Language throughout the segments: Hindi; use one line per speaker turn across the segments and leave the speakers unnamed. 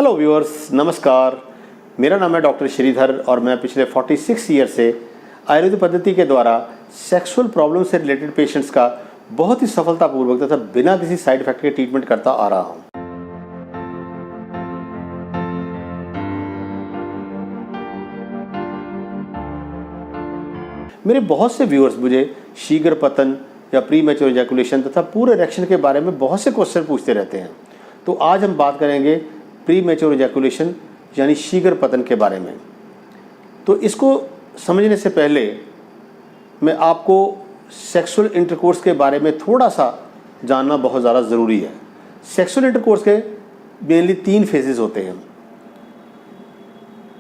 हेलो व्यूअर्स, नमस्कार। मेरा नाम है डॉक्टर श्रीधर और मैं पिछले 46 ईयर से आयुर्वेद पद्धति के द्वारा सेक्सुअल प्रॉब्लम से रिलेटेड पेशेंट्स का बहुत ही सफलतापूर्वक तथा बिना किसी साइड इफेक्ट के ट्रीटमेंट करता आ रहा हूँ। मेरे बहुत से व्यूअर्स मुझे शीघ्र पतन या प्री मैच्योर इजैकुलेशन तथा पूरे इरेक्शन के बारे में बहुत से क्वेश्चन पूछते रहते हैं। तो आज हम बात करेंगे प्री मैच्योर इजैकुलेशन यानी शीघ्र पतन के बारे में। तो इसको समझने से पहले मैं आपको सेक्सुअल इंटरकोर्स के बारे में थोड़ा सा जानना बहुत ज़्यादा ज़रूरी है। सेक्सुअल इंटरकोर्स के मेनली 3 फेजेस होते हैं।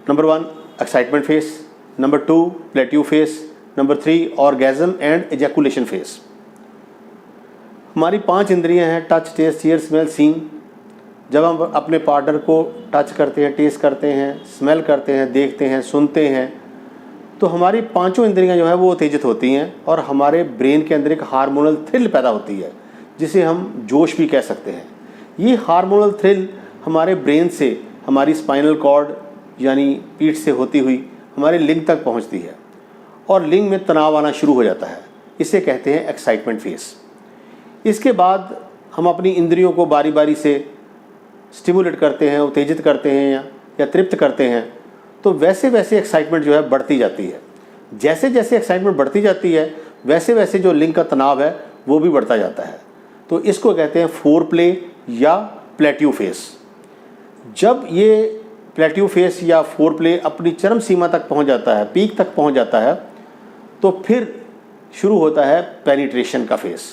Number 1 excitement phase, number 2 plateau phase, number 3 orgasm and ejaculation phase. हमारी 5 इंद्रियां हैं, touch, taste, hear, smell, seeing. जब हम अपने पार्टनर को टच करते हैं, टेस्ट करते हैं, स्मेल करते हैं, देखते हैं, सुनते हैं, तो हमारी 5 इंद्रियां जो है वो उत्तेजित होती हैं और हमारे ब्रेन के अंदर एक हार्मोनल थ्रिल पैदा होती है जिसे हम जोश भी कह सकते हैं। ये हार्मोनल थ्रिल हमारे ब्रेन से हमारी स्पाइनल कॉर्ड यानी पीठ से होती हुई हमारे लिंग तक पहुंचती है और लिंग में तनाव आना शुरू हो जाता है। इसे कहते हैं एक्साइटमेंट फेज। इसके बाद हम अपनी इंद्रियों को बारी बारी से स्टिमुलेट करते हैं, उत्तेजित करते हैं या तृप्त करते हैं, तो वैसे वैसे एक्साइटमेंट जो है बढ़ती जाती है। जैसे जैसे एक्साइटमेंट बढ़ती जाती है वैसे वैसे जो लिंग का तनाव है वो भी बढ़ता जाता है। तो इसको कहते हैं फोर प्ले या प्लेट्यू फेस। जब ये प्लेट्यू फेस या फोर प्ले अपनी चरम सीमा तक पहुंच जाता है, पीक तक पहुंच जाता है, तो फिर शुरू होता है पेनिट्रेशन का फेस।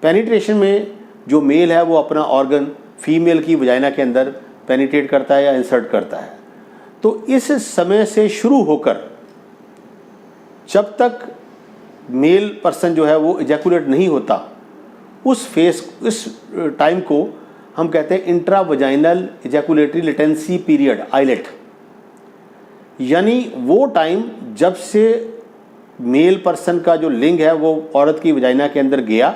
पेनिट्रेशन में जो मेल है वो अपना ऑर्गन फीमेल की वजाइना के अंदर पेनिट्रेट करता है या इंसर्ट करता है। तो इस समय से शुरू होकर जब तक मेल पर्सन जो है वो इजैकुलेट नहीं होता, इस टाइम को हम कहते हैं intra vaginal ejaculatory latency period, IELT. यानी वो टाइम जब से मेल पर्सन का जो लिंग है वो औरत की वजाइना के अंदर गया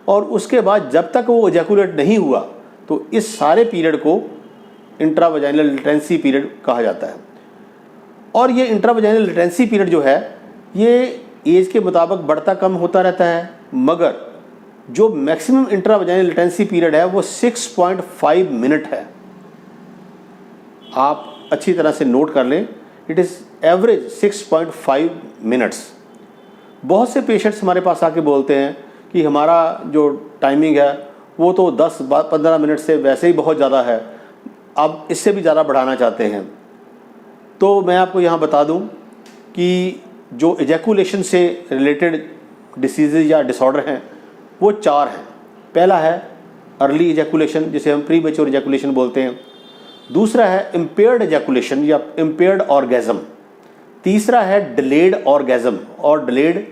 और उसके बाद जब तक वो इजैकुलेट नहीं हुआ, तो इस सारे पीरियड को इंट्रा वजाइनल लेटेंसी पीरियड कहा जाता है। और ये इंट्रा वजाइनल लेटेंसी पीरियड जो है ये एज के मुताबिक बढ़ता कम होता रहता है, मगर जो maximum intra vaginal latency period है वो 6.5 मिनट है। आप अच्छी तरह से नोट कर लें, इट इज़ एवरेज 6.5 मिनट्स। बहुत से पेशेंट्स हमारे पास आके बोलते हैं कि हमारा जो टाइमिंग है वो तो 10-15 मिनट से वैसे ही बहुत ज़्यादा है, अब इससे भी ज़्यादा बढ़ाना चाहते हैं। तो मैं आपको यहाँ बता दूँ कि जो इजैकुलेशन से रिलेटेड डिसीज़ या डिसऑर्डर हैं वो 4 हैं। पहला है अर्ली इजैकुलेशन, जिसे हम प्री मैच्योर इजैकुलेशन बोलते हैं। दूसरा है इम्पेयर्ड इजैकुलेशन या इम्पेयर्ड ऑर्गेज्म। तीसरा है डिलेड ऑर्गेज्म और डिलेड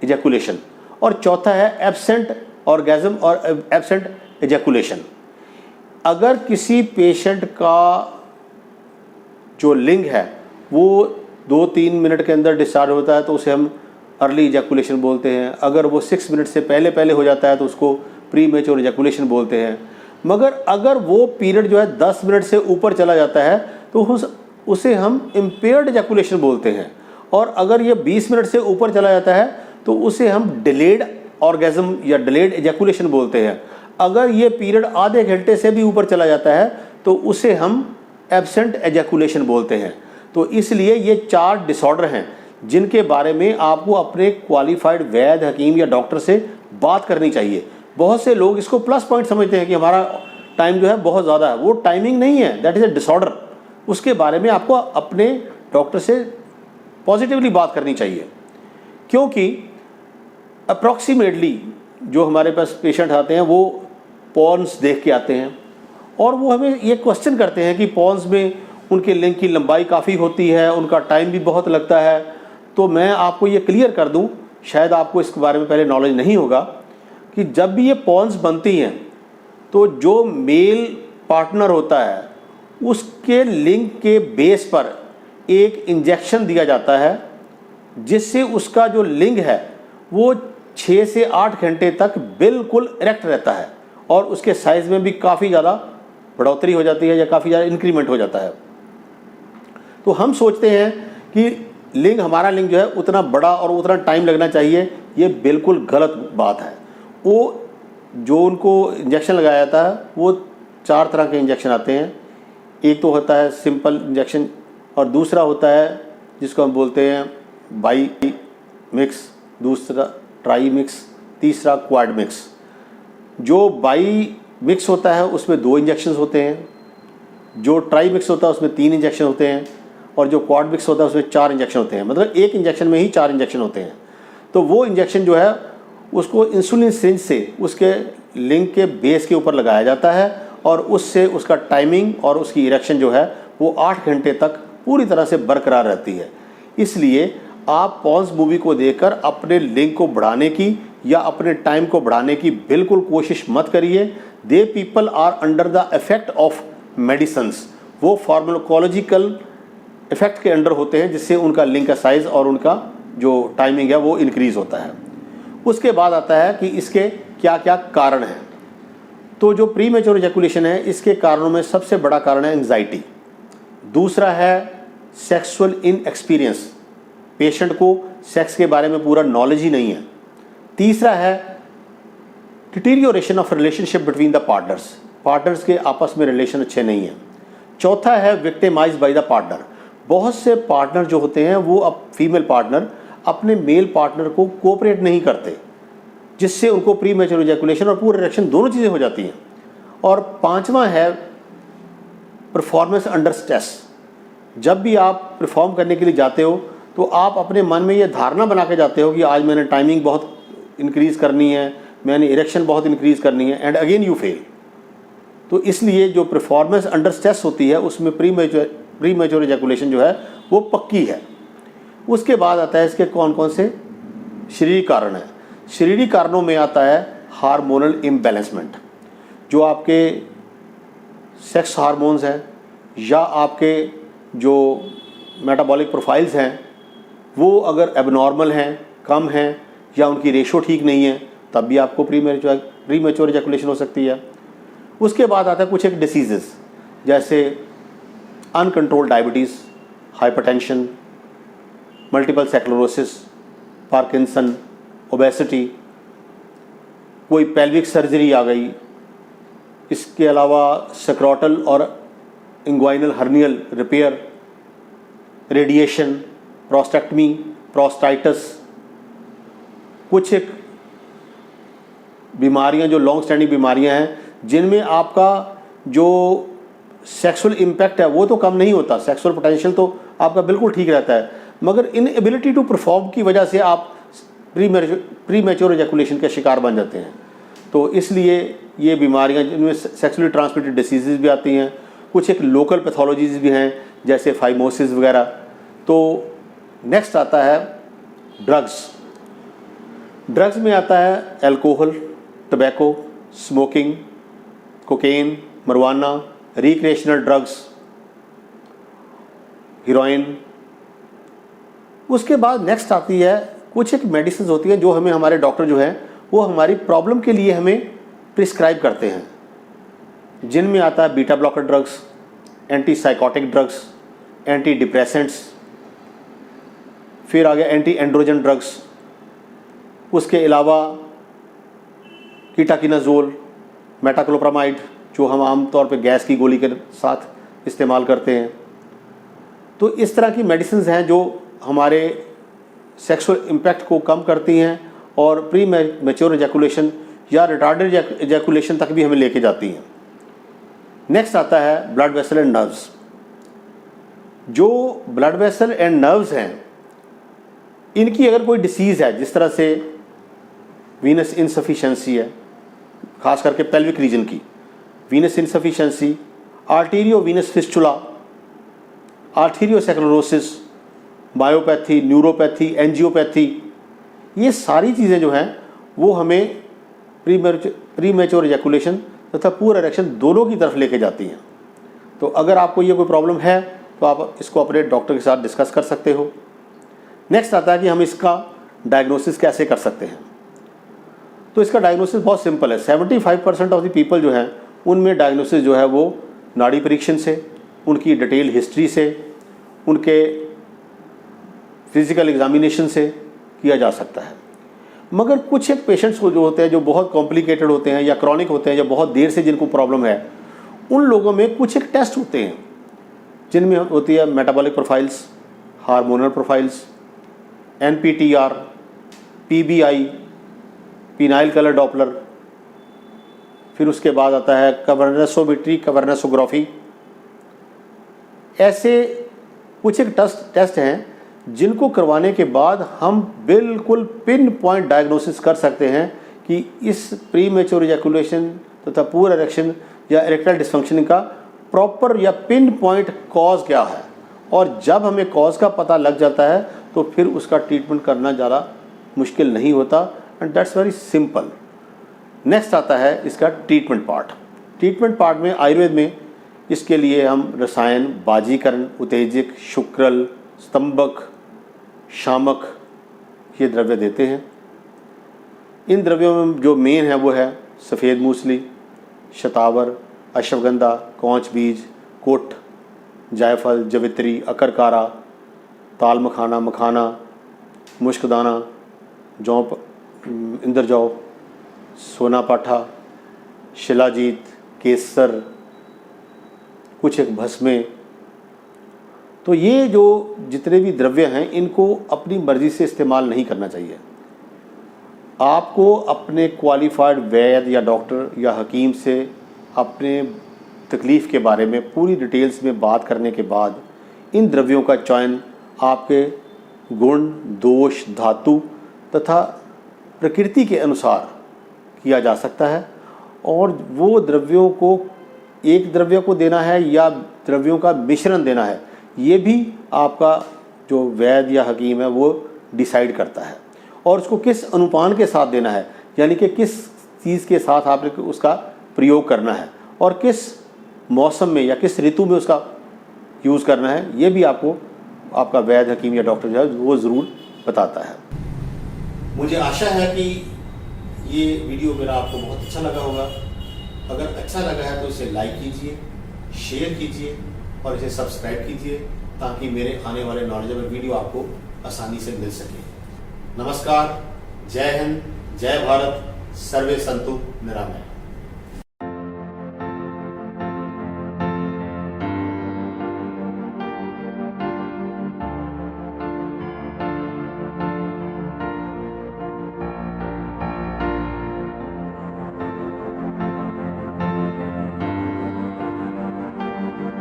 इजैकुलेशन। और चौथा है एब्सेंट ऑर्गेज्म और एब्सेंट इजैकुलेशन। अगर किसी पेशेंट का जो लिंग है वो 2-3 मिनट के अंदर डिस्चार्ज होता है तो उसे हम अर्ली इजैकुलेशन बोलते हैं। अगर वो 6 मिनट से पहले हो जाता है तो उसको प्री मैच्योर इजैकुलेशन बोलते हैं। मगर अगर वो पीरियड जो है 10 मिनट से ऊपर चला जाता है तो उसे हम इम्पेयर्ड इजैकुलेशन बोलते हैं। और अगर ये 20 मिनट से ऊपर चला जाता है तो उसे हम डिलेड ऑर्गेज्म या डिलेड इजैकुलेशन बोलते हैं। अगर ये पीरियड आधे घंटे से भी ऊपर चला जाता है तो उसे हम एब्सेंट इजैकुलेशन बोलते हैं। तो इसलिए ये 4 डिसऑर्डर हैं जिनके बारे में आपको अपने क्वालिफाइड वैद्य, हकीम या डॉक्टर से बात करनी चाहिए। बहुत से लोग इसको प्लस पॉइंट समझते हैं कि हमारा टाइम जो है बहुत ज़्यादा है। वो टाइमिंग नहीं है, दैट इज़ ए डिसऑर्डर। उसके बारे में आपको अपने डॉक्टर से पॉजिटिवली बात करनी चाहिए, क्योंकि अप्रॉक्सीमेटली जो हमारे पास पेशेंट आते हैं वो पॉर्न्स देख के आते हैं और वो हमें ये क्वेश्चन करते हैं कि पॉर्न्स में उनके लिंग की लंबाई काफ़ी होती है, उनका टाइम भी बहुत लगता है। तो मैं आपको ये क्लियर कर दूं, शायद आपको इसके बारे में पहले नॉलेज नहीं होगा, कि जब भी ये पॉर्न्स बनती हैं तो जो मेल पार्टनर होता है उसके लिंग के बेस पर एक इंजेक्शन दिया जाता है जिससे उसका जो लिंग है वो 6 से 8 घंटे तक बिल्कुल इरेक्ट रहता है और उसके साइज़ में भी काफ़ी ज़्यादा बढ़ोतरी हो जाती है या काफ़ी ज़्यादा इंक्रीमेंट हो जाता है। तो हम सोचते हैं कि लिंग, हमारा लिंग जो है उतना बड़ा और उतना टाइम लगना चाहिए, ये बिल्कुल गलत बात है। वो जो उनको इंजेक्शन लगाया जाता है वो 4 तरह के इंजेक्शन आते हैं। एक तो होता है सिंपल इंजेक्शन और दूसरा होता है जिसको हम बोलते हैं बाई मिक्स, दूसरा ट्राई मिक्स, तीसरा क्वाड मिक्स। जो बाई मिक्स होता है उसमें 2 इंजेक्शन होते हैं, जो ट्राई मिक्स होता है उसमें 3 इंजेक्शन होते हैं और जो क्वाड मिक्स होता है उसमें 4 इंजेक्शन होते हैं। मतलब एक इंजेक्शन में ही 4 इंजेक्शन होते हैं। तो वो इंजेक्शन जो है उसको इंसुलिन सिरिंज से उसके लिंग के बेस के ऊपर लगाया जाता है और उससे उसका टाइमिंग और उसकी इरेक्शन जो है वो 8 घंटे तक पूरी तरह से बरकरार रहती है। इसलिए आप पॉन्स मूवी को देखकर अपने लिंग को बढ़ाने की या अपने टाइम को बढ़ाने की बिल्कुल कोशिश मत करिए। They people are under the effect of medicines, वो फार्माकोलॉजिकल इफेक्ट के अंडर होते हैं जिससे उनका लिंग का साइज़ और उनका जो टाइमिंग है वो इंक्रीज़ होता है। उसके बाद आता है कि इसके क्या क्या कारण हैं। तो जो प्री मैच्योर इजैकुलेशन है इसके कारणों में सबसे बड़ा कारण है एंग्जाइटी। दूसरा है सेक्सुअल इनएक्सपीरियंस, पेशेंट को सेक्स के बारे में पूरा नॉलेज ही नहीं है। तीसरा है deterioration of relationship between the partners, partners के आपस में रिलेशन अच्छे नहीं हैं। चौथा है विक्टिमाइज्ड बाय द पार्टनर, बहुत से पार्टनर जो होते हैं वो अब फीमेल पार्टनर अपने मेल पार्टनर को कोऑपरेट नहीं करते, जिससे उनको प्री मैच्योर इजैकुलेशन और पूरे इरेक्शन दोनों चीज़ें हो जाती हैं। और पांचवा है परफॉर्मेंस अंडर स्ट्रेस। जब भी आप परफॉर्म करने के लिए जाते हो तो आप अपने मन में ये धारणा बना के जाते हो कि आज मैंने टाइमिंग बहुत इंक्रीज़ करनी है, मैंने इरेक्शन बहुत इंक्रीज़ करनी है, एंड अगेन यू फेल। तो इसलिए जो परफॉर्मेंस अंडर स्ट्रेस होती है उसमें प्री मैच्योर इजैकुलेशन जो है वो पक्की है। उसके बाद आता है इसके कौन कौन से शारीरिक कारण हैं। शारीरिक कारणों में आता है हार्मोनल इम्बैलेंसमेंट, जो आपके सेक्स हार्मोन्स हैं या आपके जो मेटाबॉलिक प्रोफाइल्स हैं वो अगर एबनॉर्मल हैं, कम हैं या उनकी रेशो ठीक नहीं है, तब भी आपको प्री मैच्योर इजैकुलेशन हो सकती है। उसके बाद आता है कुछ एक डिसीजेस जैसे uncontrolled diabetes, hypertension, multiple sclerosis, Parkinson, obesity, कोई पेल्विक सर्जरी आ गई। इसके अलावा सक्रोटल और inguinal hernial repair, radiation, prostatectomy, प्रोस्टाइटिस, कुछ एक बीमारियां जो लॉन्ग स्टैंडिंग बीमारियां हैं जिनमें आपका जो सेक्सुअल इम्पैक्ट है वो तो कम नहीं होता, सेक्सुअल पोटेंशियल तो आपका बिल्कुल ठीक रहता है, मगर इनएबिलिटी टू परफॉर्म की वजह से आप प्री मैच्योर इजैकुलेशन के शिकार बन जाते हैं। तो इसलिए ये बीमारियां जिनमें सेक्सुअली ट्रांसमिटेड डिसीज़ भी आती हैं, कुछ एक लोकल पैथोलॉजीज़ भी हैं जैसे फाइमोसिस वगैरह। तो नेक्स्ट आता है ड्रग्स। ड्रग्स में आता है alcohol, tobacco, smoking, cocaine, marijuana, recreational drugs, heroin. उसके बाद नेक्स्ट आती है कुछ एक मेडिसिन होती हैं जो हमें हमारे डॉक्टर जो हैं वो हमारी प्रॉब्लम के लिए हमें प्रिस्क्राइब करते हैं, जिनमें आता है beta blocker drugs, anti psychotic drugs, anti depressants, फिर आ गया एंटी एंड्रोजन ड्रग्स। उसके अलावा कीटाकिनाजोल, मेटाक्लोप्रामाइड जो हम आमतौर पे गैस की गोली के साथ इस्तेमाल करते हैं। तो इस तरह की मेडिसिन हैं जो हमारे सेक्सुअल इम्पैक्ट को कम करती हैं और प्री मैच्योर इजैकुलेशन या रिटार्डेड इजैकुलेशन तक भी हमें लेके जाती हैं। नेक्स्ट आता है ब्लड वेसल एंड नर्व्स। जो ब्लड वेसल एंड नर्व्स हैं इनकी अगर कोई डिसीज़ है, जिस तरह से वीनस इनसफिशिएंसी है, खास करके पेल्विक रीजन की venous insufficiency, arteriovenous fistula, arteriosclerosis, myopathy, neuropathy, angiopathy, ये सारी चीज़ें जो हैं वो हमें प्री मैच्योर इजैकुलेशन तथा पूर इरेक्शन दोनों की तरफ लेके जाती हैं। तो अगर आपको ये कोई प्रॉब्लम है तो आप इसको अपने डॉक्टर के साथ डिस्कस कर सकते हो। नेक्स्ट आता है कि हम इसका डायग्नोसिस कैसे कर सकते हैं। तो इसका डायग्नोसिस बहुत सिंपल है। 75% ऑफ द पीपल जो हैं उनमें डायग्नोसिस जो है वो नाड़ी परीक्षण से, उनकी डिटेल हिस्ट्री से, उनके फिजिकल एग्जामिनेशन से किया जा सकता है। मगर कुछ एक पेशेंट्स को जो होते हैं, जो बहुत कॉम्प्लिकेटेड होते हैं या क्रॉनिक होते हैं या बहुत देर से जिनको प्रॉब्लम है, उन लोगों में कुछ एक टेस्ट होते हैं जिनमें होती है metabolic profiles, hormonal profiles, NPTR, PBI, phenyl colour Doppler, फिर उसके बाद आता है कवर्नेसोमेट्री, कवर्नेसोग्राफी। ऐसे कुछ एक टेस्ट हैं जिनको करवाने के बाद हम बिल्कुल पिन पॉइंट डायग्नोसिस कर सकते हैं कि इस प्रीमेच्योर इजैकुलेशन तथा पुअर इरेक्शन या इरेक्टाइल डिसफंक्शन का प्रॉपर या पिन पॉइंट कॉज क्या है। और जब हमें कॉज का पता लग जाता है तो फिर उसका ट्रीटमेंट करना ज़्यादा मुश्किल नहीं होता, and that's very simple. Next आता है इसका ट्रीटमेंट पार्ट। ट्रीटमेंट पार्ट में आयुर्वेद में इसके लिए हम रसायन, बाजीकरण, उत्तेजक, शुक्रल, स्तंभक, शामक ये द्रव्य देते हैं। इन द्रव्यों में जो मेन है वो है सफ़ेद मूसली, शतावर, अश्वगंधा, कौंच बीज, कोट, जायफल, जवित्री, अकरकारा, ताल मखाना, मखाना, मुश्कदाना, जौ, इंद्रजौ, सोना पाठा, शिलाजीत, केसर, कुछ एक भस्में। तो ये जो जितने भी द्रव्य हैं इनको अपनी मर्ज़ी से इस्तेमाल नहीं करना चाहिए। आपको अपने क्वालिफाइड वैद्य या डॉक्टर या हकीम से अपने तकलीफ़ के बारे में पूरी डिटेल्स में बात करने के बाद इन द्रव्यों का चयन आपके गुण, दोष, धातु तथा प्रकृति के अनुसार किया जा सकता है। और वो द्रव्यों को एक द्रव्य को देना है या द्रव्यों का मिश्रण देना है, ये भी आपका जो वैद्य या हकीम है वो डिसाइड करता है। और उसको किस अनुपान के साथ देना है, यानी कि किस चीज़ के साथ आपने उसका प्रयोग करना है और किस मौसम में या किस ऋतु में उसका यूज़ करना है, ये भी आपको आपका वैद्य, हकीम या डॉक्टर जो है वो ज़रूर बताता है। मुझे आशा है कि ये वीडियो मेरा आपको बहुत अच्छा लगा होगा। अगर अच्छा लगा है तो इसे लाइक कीजिए, शेयर कीजिए और इसे सब्सक्राइब कीजिए ताकि मेरे आने वाले नॉलेजेबल वीडियो आपको आसानी से मिल सके। नमस्कार, जय हिंद, जय भारत, सर्वे संतु निरामय।